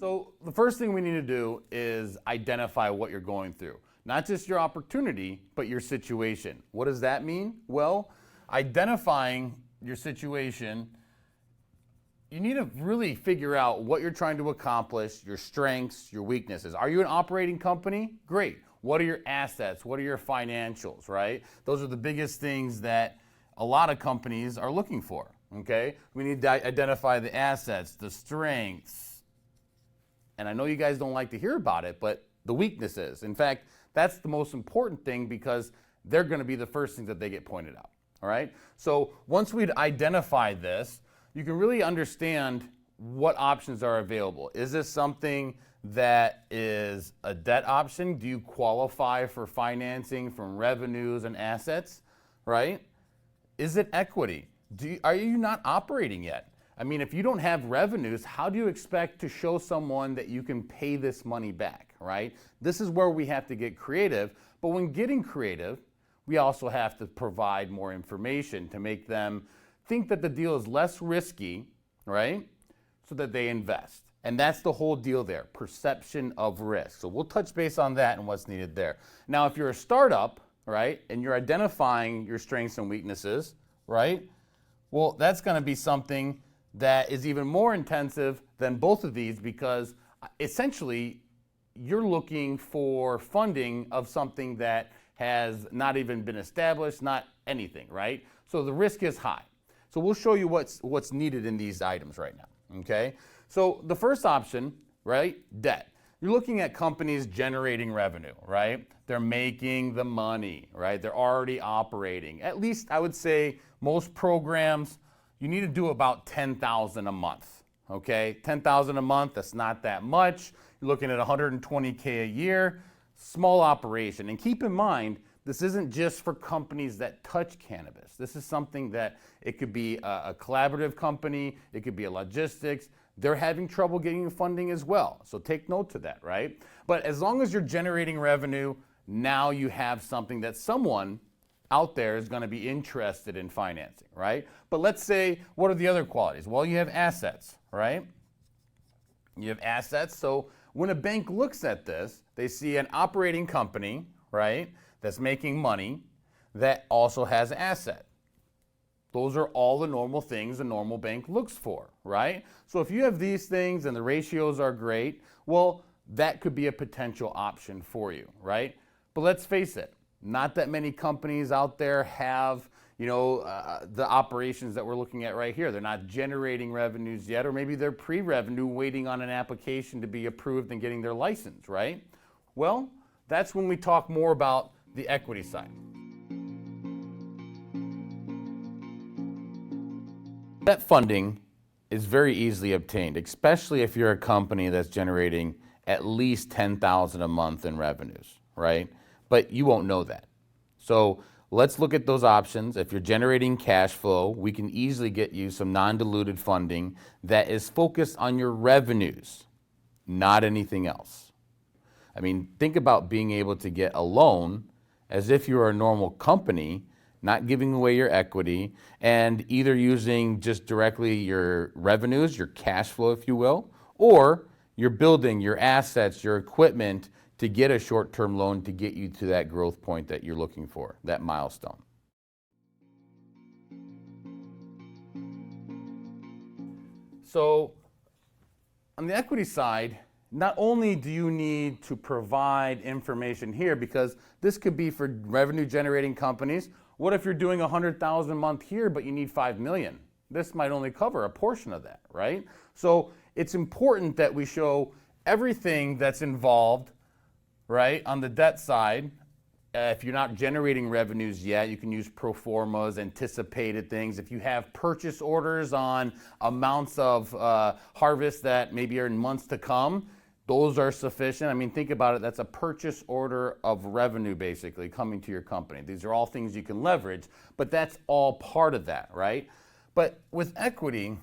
So the first thing we need to do is identify what you're going through. Not just your opportunity, but your situation. What does that mean? Well, identifying your situation, you need to really figure out what you're trying to accomplish, your strengths, your weaknesses. Are you an operating company? Great. What are your assets? What are your financials, right? Those are the biggest things that a lot of companies are looking for, okay? We need to identify the assets, the strengths, and I know you guys don't like to hear about it, but the weaknesses. In fact, that's the most important thing because they're going to be the first things that they get pointed out, all right? So once we'd identify this, you can really understand what options are available. Is this something that is a debt option? Do you qualify for financing from revenues and assets, right? Is it equity? Are you not operating yet? I mean, if you don't have revenues, how do you expect to show someone that you can pay this money back, right? This is where we have to get creative. But when getting creative, we also have to provide more information to make them think that the deal is less risky, right? So that they invest. And that's the whole deal there, perception of risk. So we'll touch base on that and what's needed there. Now, if you're a startup, right, and you're identifying your strengths and weaknesses, right? Well, that's going to be something that is even more intensive than both of these because essentially you're looking for funding of something that has not even been established, not anything, right? So the risk is high. So we'll show you what's needed in these items right now, okay? So the first option, right, debt. You're looking at companies generating revenue, right? They're making the money, right? They're already operating. At least I would say most programs, you need to do about $10,000 a month, okay? $10,000 a month, that's not that much. You're looking at $120K a year, small operation. And keep in mind, this isn't just for companies that touch cannabis. This is something that it could be a collaborative company, it could be a logistics. They're having trouble getting funding as well. So take note to that, right? But as long as you're generating revenue, now you have something that someone out there is going to be interested in financing, right? But let's say, what are the other qualities? Well, you have assets, right? You have assets. So when a bank looks at this, they see an operating company, right, that's making money that also has asset. Those are all the normal things a normal bank looks for, right? So if you have these things and the ratios are great, well, that could be a potential option for you, right? But let's face it, not that many companies out there have, the operations that we're looking at right here. They're not generating revenues yet, or maybe they're pre-revenue waiting on an application to be approved and getting their license, right? Well, that's when we talk more about the equity side. Debt funding is very easily obtained, especially if you're a company that's generating at least $10,000 a month in revenues, right? But you won't know that. So let's look at those options. If you're generating cash flow, we can easily get you some non-diluted funding that is focused on your revenues, not anything else. I mean, think about being able to get a loan as if you were a normal company, not giving away your equity, and either using just directly your revenues, your cash flow, if you will, or you're building your assets, your equipment to get a short-term loan to get you to that growth point that you're looking for, that milestone. So on the equity side, not only do you need to provide information here, because this could be for revenue generating companies. What if you're doing $100,000 a month here, but you need $5 million? This might only cover a portion of that, right? So it's important that we show everything that's involved, right? On the debt side, if you're not generating revenues yet, you can use pro formas, anticipated things. If you have purchase orders on amounts of harvest that maybe are in months to come, those are sufficient. I mean, think about it. That's a purchase order of revenue basically coming to your company. These are all things you can leverage, but that's all part of that, right? But with equity,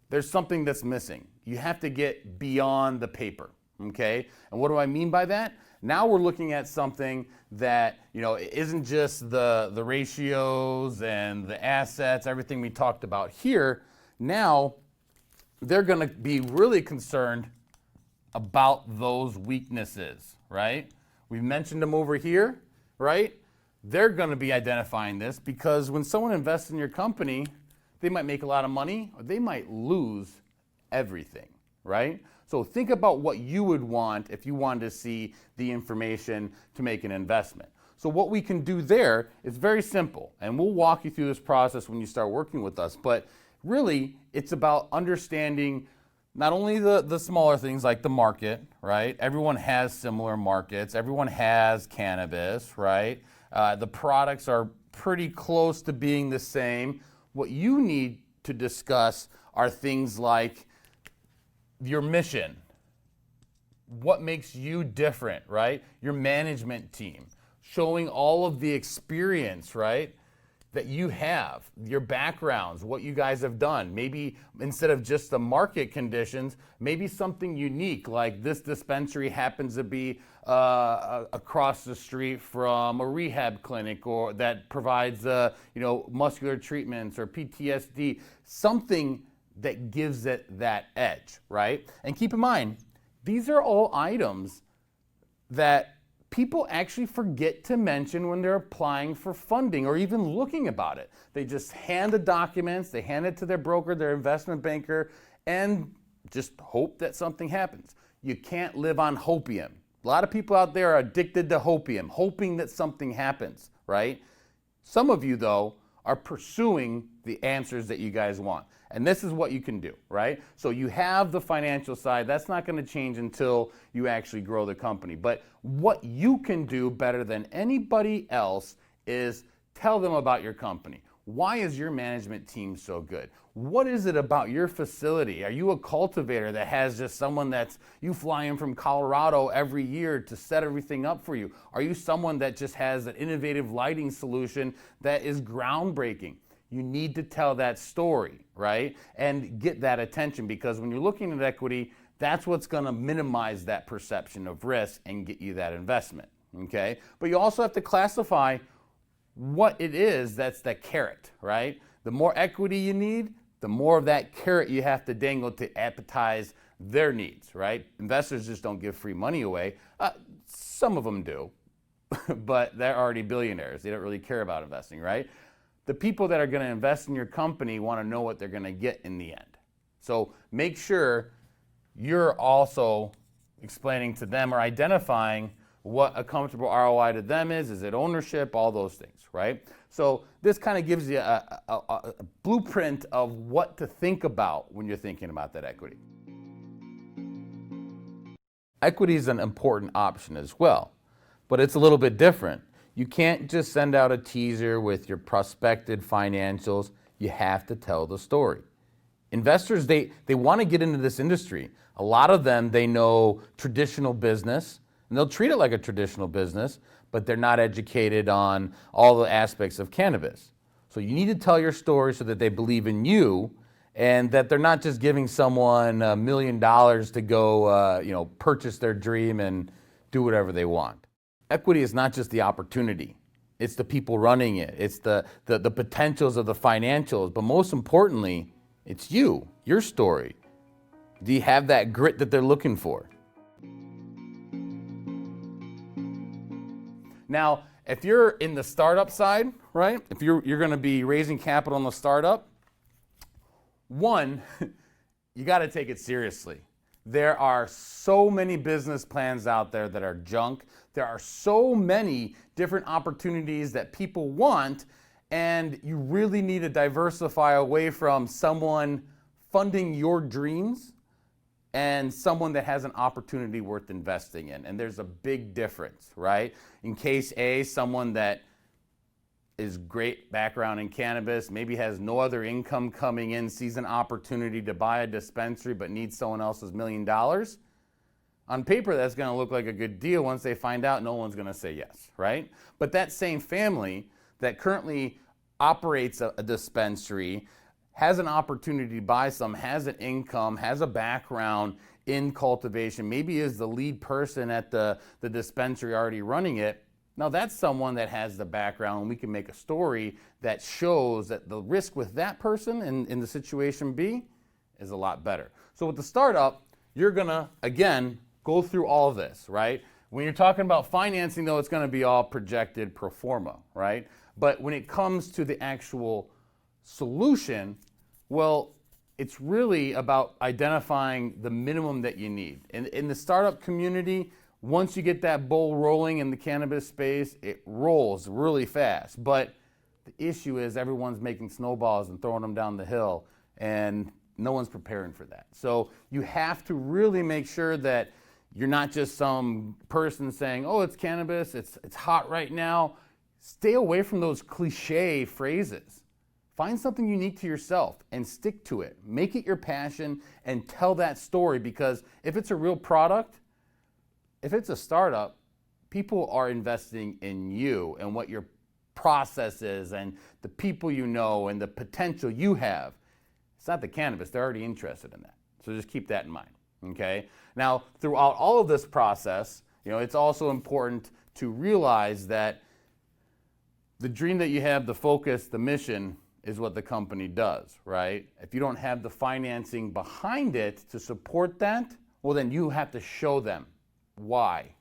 there's something that's missing. You have to get beyond the paper, okay? And what do I mean by that? Now we're looking at something that, isn't just the ratios and the assets, everything we talked about here. Now they're going to be really concerned about those weaknesses, right? We've mentioned them over here, right? They're going to be identifying this because when someone invests in your company, they might make a lot of money or they might lose everything, right? So think about what you would want if you wanted to see the information to make an investment. So what we can do there is very simple, and we'll walk you through this process when you start working with us, but really it's about understanding not only the smaller things like the market, right? Everyone has similar markets. Everyone has cannabis, right? The products are pretty close to being the same. What you need to discuss are things like your mission. What makes you different, right? Your management team. Showing all of the experience, right, that you have, your backgrounds, what you guys have done. Maybe instead of just the market conditions, maybe something unique like this dispensary happens to be across the street from a rehab clinic or that provides muscular treatments or PTSD, something that gives it that edge, right? And keep in mind, these are all items that people actually forget to mention when they're applying for funding or even looking about it. They just hand the documents, they hand it to their broker, their investment banker, and just hope that something happens. You can't live on hopium. A lot of people out there are addicted to hopium, hoping that something happens, right? Some of you, though, are pursuing the answers that you guys want. And this is what you can do, right? So you have the financial side. That's not going to change until you actually grow the company. But what you can do better than anybody else is tell them about your company. Why is your management team so good? What is it about your facility? Are you a cultivator that has just someone you fly in from Colorado every year to set everything up for you? Are you someone that just has an innovative lighting solution that is groundbreaking? You need to tell that story, right? And get that attention, because when you're looking at equity, that's what's going to minimize that perception of risk and get you that investment, okay? But you also have to classify what it is that's the carrot, right? The more equity you need, the more of that carrot you have to dangle to appetize their needs, right? Investors just don't give free money away. Some of them do, but they're already billionaires. They don't really care about investing, right? The people that are going to invest in your company want to know what they're going to get in the end. So make sure you're also explaining to them or identifying what a comfortable ROI to them is. Is it ownership? All those things, right? So this kind of gives you a blueprint of what to think about when you're thinking about that equity. Equity is an important option as well, but it's a little bit different. You can't just send out a teaser with your prospected financials. You have to tell the story. Investors, they want to get into this industry. A lot of them, they know traditional business, and they'll treat it like a traditional business, but they're not educated on all the aspects of cannabis. So you need to tell your story so that they believe in you and that they're not just giving someone $1 million to go purchase their dream and do whatever they want. Equity is not just the opportunity. It's the people running it. It's the potentials of the financials. But most importantly, it's you, your story. Do you have that grit that they're looking for? Now, if you're in the startup side, right? If you're going to be raising capital in the startup, one, you got to take it seriously. There are so many business plans out there that are junk. There are so many different opportunities that people want, and you really need to diversify away from someone funding your dreams and someone that has an opportunity worth investing in. And there's a big difference, right? In case A, someone that is great background in cannabis, maybe has no other income coming in, sees an opportunity to buy a dispensary but needs someone else's $1 million. On paper, that's going to look like a good deal. Once they find out, no one's going to say yes, right? But that same family that currently operates a dispensary, has an opportunity to buy some, has an income, has a background in cultivation, maybe is the lead person at the dispensary already running it. Now that's someone that has the background, and we can make a story that shows that the risk with that person in the situation B is a lot better. So with the startup, you're gonna, again, go through all of this, right? When you're talking about financing, though, it's gonna be all projected pro forma, right? But when it comes to the actual solution, well, it's really about identifying the minimum that you need. In the startup community, once you get that ball rolling in the cannabis space, it rolls really fast. But the issue is everyone's making snowballs and throwing them down the hill, and no one's preparing for that. So you have to really make sure that you're not just some person saying, oh, it's cannabis, it's hot right now. Stay away from those cliche phrases. Find something unique to yourself and stick to it. Make it your passion and tell that story, because if it's a real product, if it's a startup, people are investing in you and what your process is and the people you know and the potential you have. It's not the cannabis, they're already interested in that. So just keep that in mind, okay? Now, throughout all of this process, it's also important to realize that the dream that you have, the focus, the mission is what the company does, right? If you don't have the financing behind it to support that, well, then you have to show them why.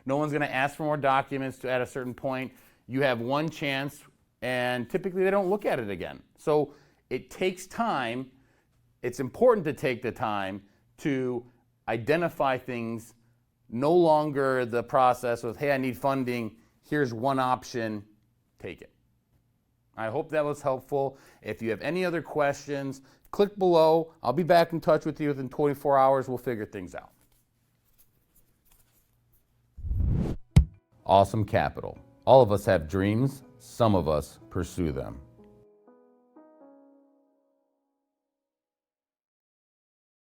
No one's gonna ask for more documents at a certain point. You have one chance, and typically they don't look at it again. So it takes time. It's important to take the time to identify things, no longer the process of, hey, I need funding, here's one option, take it. I hope that was helpful. If you have any other questions, click below. I'll be back in touch with you within 24 hours. We'll figure things out. Allsome Capital. All of us have dreams. Some of us pursue them.